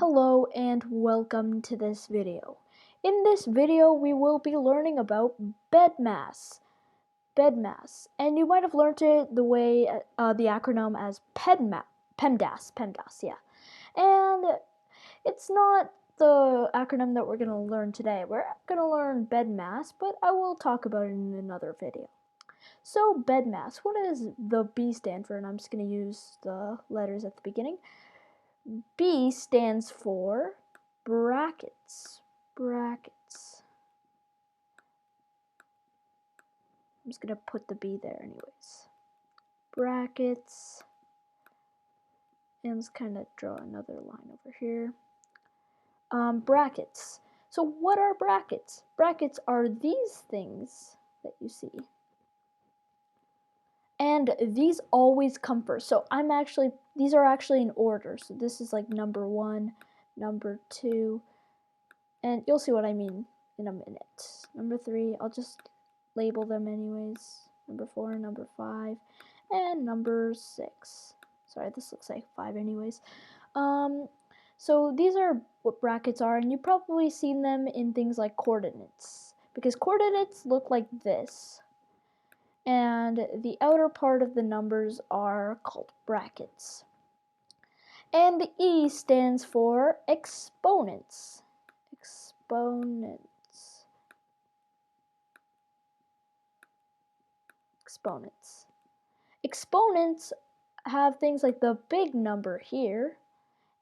Hello and welcome to this video. In this video we will be learning about Bedmas. Bedmas. And you might have learned it the way, the acronym as PEMDAS, yeah. And it's not the acronym that we're going to learn today. We're going to learn Bedmas, but I will talk about it in another video. So Bedmas, what does the B stand for? And I'm just going to use the letters at the beginning. B stands for brackets. Brackets. I'm just going to put the B there anyways. Brackets. And let's kind of draw another line over here. Brackets. So what are brackets? Brackets are these things that you see. And these always come first. So these are actually in order. So this is like number 1, number 2, and you'll see what I mean in a minute. Number 3, I'll just label them anyways. Number 4, number 5, and number 6. Sorry, this looks like 5 anyways. So these are what brackets are, and you've probably seen them in things like coordinates, because coordinates look like this. And the outer part of the numbers are called brackets. And the E stands for exponents. Exponents. Exponents. Exponents have things like the big number here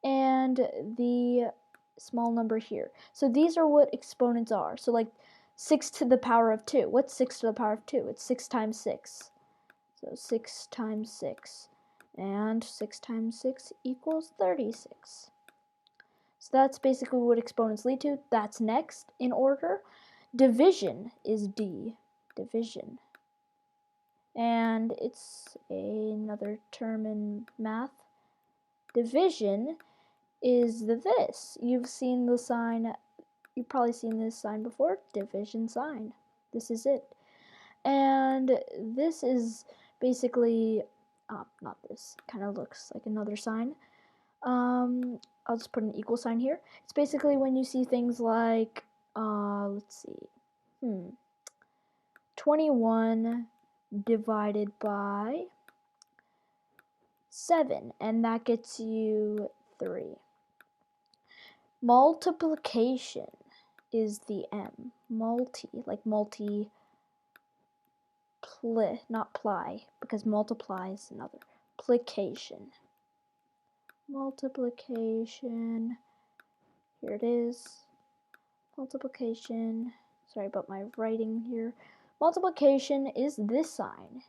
and the small number here. So these are what exponents are. So like 6 to the power of 2. What's 6 to the power of 2? It's 6 times 6. So 6 times 6. And 6 times 6 equals 36. So that's basically what exponents lead to. That's next in order. Division is D. Division. And it's another term in math. Division is this. You've seen the sign. You've probably seen this sign before. Division sign. This is it. And this is basically, not this, kind of looks like another sign. I'll just put an equal sign here. It's basically when you see things like, let's see, 21 divided by 7, and that gets you 3. Multiplication is the M. Multi, like multi, not ply, because multiply is another. Plication. Multiplication. Here it is. Multiplication. Sorry about my writing here. Multiplication is this sign,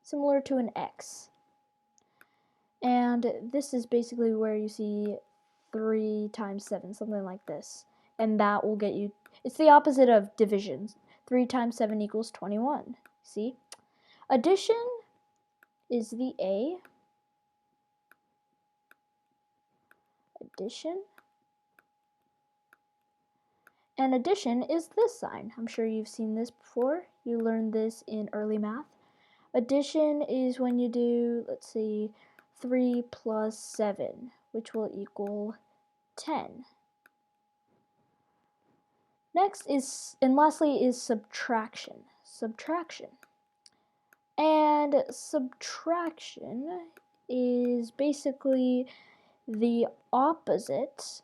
similar to an X. And this is basically where you see 3 times 7, something like this. And that will get you, it's the opposite of division. 3 times 7 equals 21. See? Addition is the A. Addition. And addition is this sign. I'm sure you've seen this before. You learned this in early math. Addition is when you do, let's see, 3 plus 7, which will equal 10. Next is, and lastly, is subtraction. Subtraction. And subtraction is basically the opposite,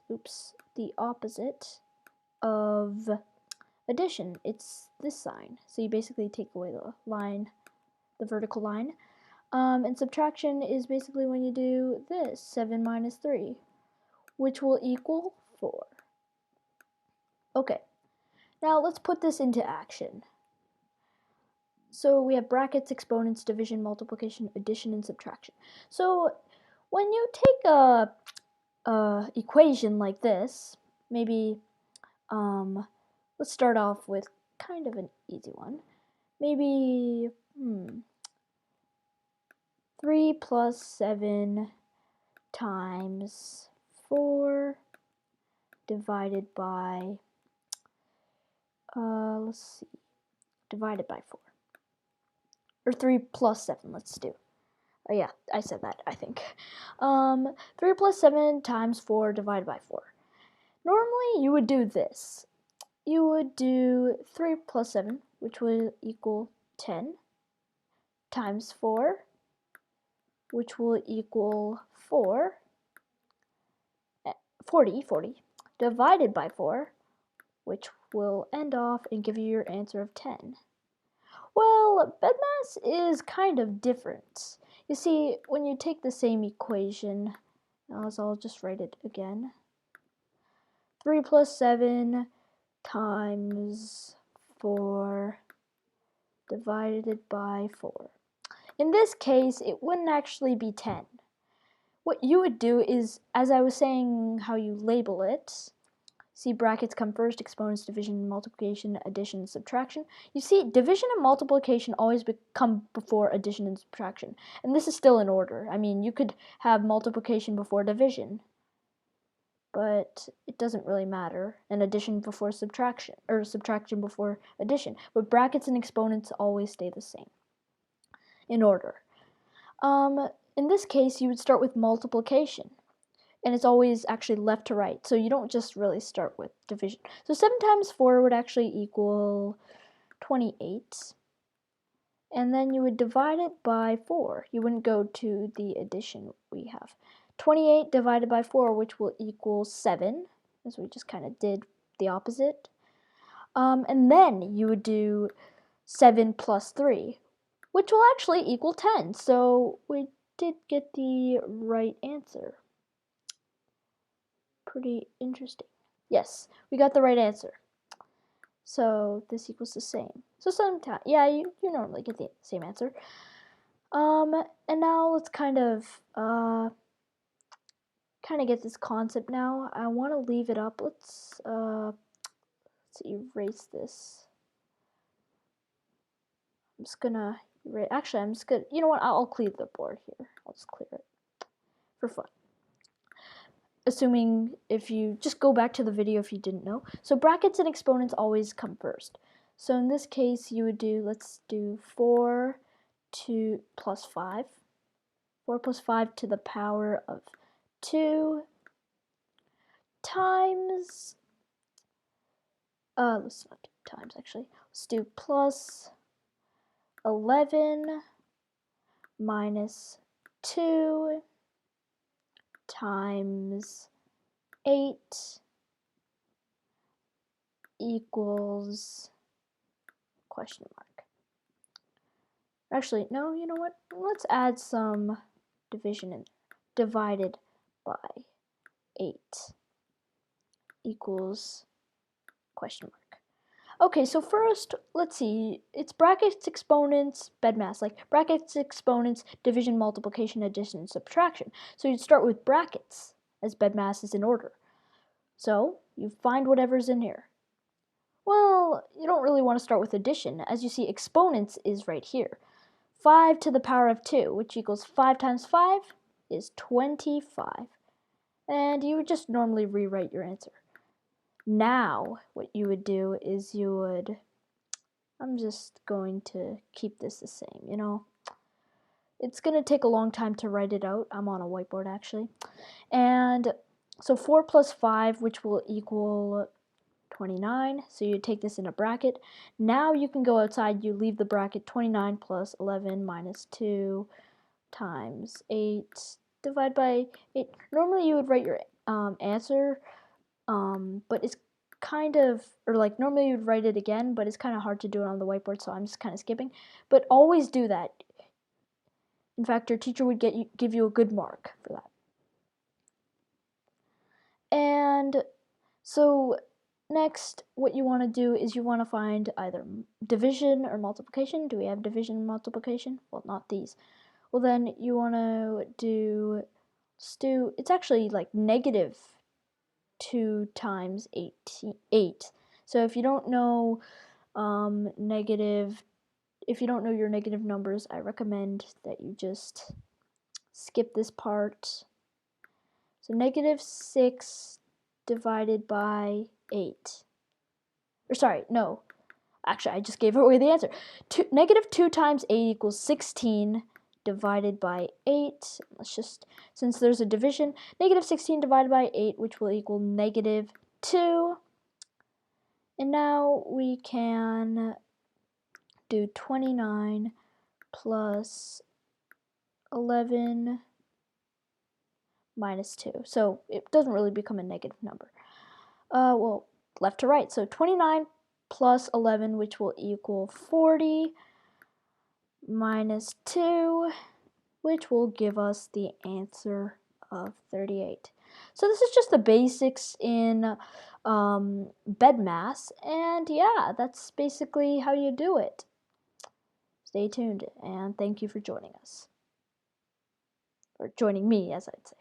the opposite of addition. It's this sign. So you basically take away the line, the vertical line. And subtraction is basically when you do this, 7 minus 3, which will equal 4. Okay, now let's put this into action. So we have brackets, exponents, division, multiplication, addition, and subtraction. So when you take a equation like this, maybe let's start off with kind of an easy one. Maybe 3 plus 7 times 4 divided by, let's see, divided by 4. Or 3 plus 7, let's do. Oh yeah, I said that, I think. 3 plus 7 times 4 divided by 4. Normally you would do this. You would do 3 plus 7, which would equal 10, times 4, which will equal 40, divided by 4, which will end off and give you your answer of 10. Well, Bedmas is kind of different. You see, when you take the same equation, I'll just write it again. 3 plus 7 times 4 divided by 4. In this case, it wouldn't actually be 10. What you would do is, as I was saying how you label it, see brackets come first, exponents, division, multiplication, addition, subtraction. You see, division and multiplication always come before addition and subtraction. And this is still in order. I mean, you could have multiplication before division, but it doesn't really matter. And addition before subtraction, or subtraction before addition. But brackets and exponents always stay the same in order. In this case, you would start with multiplication. And it's always actually left to right, so you don't just really start with division. So 7 times 4 would actually equal 28. And then you would divide it by 4. You wouldn't go to the addition we have. 28 divided by 4, which will equal 7, as we just kind of did the opposite. And then you would do 7 plus 3, which will actually equal 10. So we did get the right answer. Pretty interesting. Yes, we got the right answer. So this equals the same. So sometimes, yeah, you normally get the same answer. And now let's kind of get this concept now. I want to leave it up. Let's erase this. I'm just gonna actually I'm just gonna, you know what, I'll clear the board here. I'll just clear it for fun. Assuming if you just go back to the video if you didn't know. So brackets and exponents always come first. So in this case you would do, let's do 4 plus 5. 4 plus 5 to the power of 2 times, let's not do times actually. Let's do plus 11 minus 2 times 8 equals question mark. Actually, no, you know what? Let's add some division in. Divided by 8 equals question mark. Okay, so first, let's see. It's brackets, exponents, Bedmas, like brackets, exponents, division, multiplication, addition, and subtraction. So you'd start with brackets, as Bedmas is in order. So you find whatever's in here. Well, you don't really want to start with addition. As you see, exponents is right here. 5 to the power of 2, which equals 5 times 5 is 25. And you would just normally rewrite your answer. Now, what you would do is you would, I'm just going to keep this the same, you know. It's going to take a long time to write it out. I'm on a whiteboard actually. And so 4 plus 5, which will equal 29. So you take this in a bracket. Now you can go outside. You leave the bracket. 29 plus 11 minus 2 times 8 divided by 8. Normally you would write your answer, but it's kind of, or like normally you'd write it again, but it's kind of hard to do it on the whiteboard, so I'm just kind of skipping. But always do that. In fact, your teacher would give you a good mark for that. And so next, what you want to do is you want to find either division or multiplication. Do we have division and multiplication? Well, not these. Well, then you want to do, it's actually like negative 2 times 8. So if you don't know if you don't know your negative numbers, I recommend that you just skip this part. So negative 6 divided by 8. Or sorry, no. Actually, I just gave away the answer. Negative 2 times 8 equals 16 divided by 8. Let's just, since there's a division, negative 16 divided by 8, which will equal negative 2. And now we can do 29 plus 11 minus 2. So it doesn't really become a negative number. Well, left to right. So 29 plus 11, which will equal 40, minus 2, which will give us the answer of 38. So this is just the basics in Bedmas, and yeah, that's basically how you do it. Stay tuned, and thank you for joining us. Or joining me, as I'd say.